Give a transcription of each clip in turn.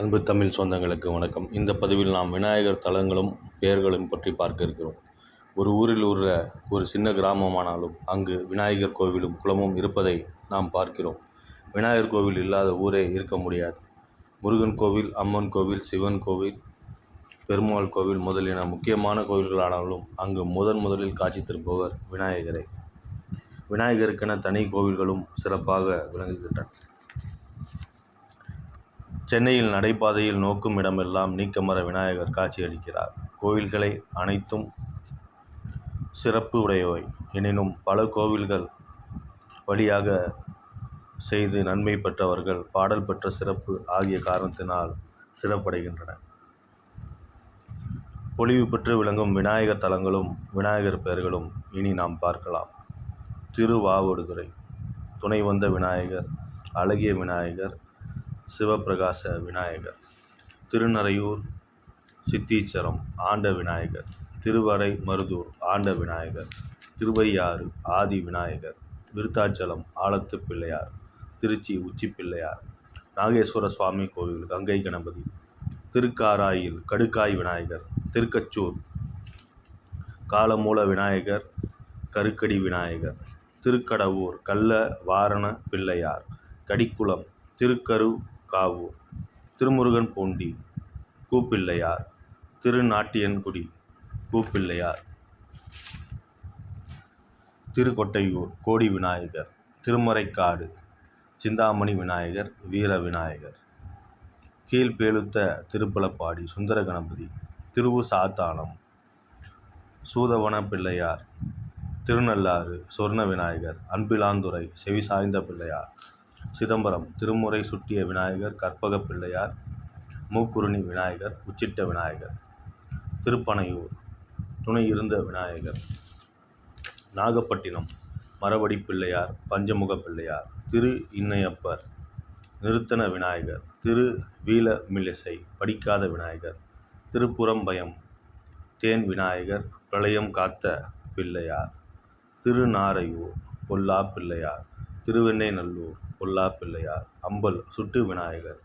அன்பு தமிழ் சொந்தங்களுக்கு வணக்கம். இந்த பதிவில் நாம் விநாயகர் தலங்களும் பெயர்களும் பற்றி பார்க்க இருக்கிறோம். ஒரு ஊரில் உள்ள ஒரு சின்ன கிராமமானாலும் அங்கு விநாயகர் கோவிலும் குளமும் இருப்பதை நாம் பார்க்கிறோம். விநாயகர் கோவில் இல்லாத ஊரே இருக்க முடியாது. முருகன் கோவில், அம்மன் கோவில், சிவன் கோவில், பெருமாள் கோவில் முதலின முக்கியமான கோவில்களானாலும் அங்கு முதலில் காட்சி தருபவர் விநாயகரே. விநாயகருக்கென தனி கோவில்களும் சிறப்பாக விளங்குகின்றன. சென்னையில் நடைபாதையில் நோக்கும் இடமெல்லாம் நீக்கமர விநாயகர் காட்சியளிக்கிறார். கோவில்களை அனைத்தும் சிறப்பு உடையவை. எனினும் பல கோவில்கள் வழியாக செய்து நன்மை பெற்றவர்கள் பாடல் பெற்ற சிறப்பு ஆகிய காரணத்தினால் சிறப்படைகின்றன. பொலிவு பெற்று விளங்கும் விநாயகர் தலங்களும் விநாயகர் பெயர்களும் இனி நாம் பார்க்கலாம். திருவாவடுதுறை துணை வந்த விநாயகர், அழகிய விநாயகர், சிவப்பிரகாச விநாயகர். திருநறையூர் சித்தீச்சரம் ஆண்ட விநாயகர். திருவடை மருதூர் ஆண்ட விநாயகர். திருவையாறு ஆதி விநாயகர். விருத்தாச்சலம் ஆலத்து பிள்ளையார். திருச்சி உச்சி பிள்ளையார். நாகேஸ்வர சுவாமி கோவில் கங்கை கணபதி. திருக்காராயில் கடுக்காய் விநாயகர். திருக்கச்சூர் காலமூல விநாயகர், கருக்கடி விநாயகர். திருக்கடவூர் கள்ள வாரண பிள்ளையார். கடிக்குளம் திருக்கருகாவூர். திருமுருகன் பூண்டி கூப்பிள்ளையார். திருநாட்டியன்குடி கூப்பிள்ளையார். திருக்கொட்டையூர் கோடி விநாயகர். திருமறைக்காடு சிந்தாமணி விநாயகர், வீர விநாயகர். கீழ்பேளுத்த திருப்பலப்பாடி சுந்தர கணபதி. திருவுசாத்தானம் சூதவன பிள்ளையார். திருநள்ளாறு சொர்ண விநாயகர், அன்பிலாந்துறை செவிசாய்ந்த பிள்ளையார். சிதம்பரம் திருமுறை சுட்டிய விநாயகர், கற்பக பிள்ளையார், மூக்குருணி விநாயகர், உச்சிட்ட விநாயகர். திருப்பனையூர் துணை இருந்த விநாயகர். நாகப்பட்டினம் மரவடி பிள்ளையார், பஞ்சமுக பிள்ளையார். திரு இன்னையப்பர் நிறுத்தன விநாயகர். திரு வீலமிழிசை படிக்காத விநாயகர். திருப்புறம்பயம் தேன் விநாயகர், பிரளயம் காத்த பிள்ளையார். திருநாரையூர் பொல்லா பிள்ளையார். திருவெண்ணைநல்லூர் பொல்லா பிள்ளையார். அம்பல் சுட்டு விநாயகர்.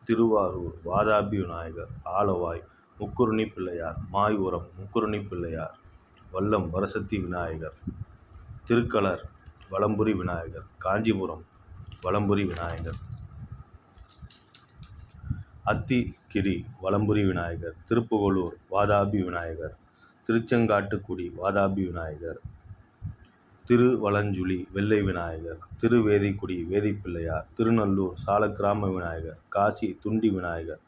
திருவாரூர் வாதாபி விநாயகர். ஆலவாய் முக்குருணி பிள்ளையார். மாயூரம் முக்குருணி பிள்ளையார். வல்லம் வரசத்தி விநாயகர். திருக்களர் வலம்புரி விநாயகர். காஞ்சிபுரம் வலம்புரி விநாயகர். அத்திகிரி வலம்புரி விநாயகர். திருப்புகலூர் வாதாபி விநாயகர். திருச்செங்காட்டுக்குடி வாதாபி விநாயகர். திருவலஞ்சுழி வெள்ளை விநாயகர். திருவேதிக்குடி வேதிப்பிள்ளையார். திருநல்லூர் சாலக்கிராம விநாயகர். காசி துண்டி விநாயகர்.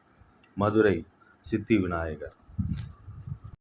மதுரை சித்தி விநாயகர்.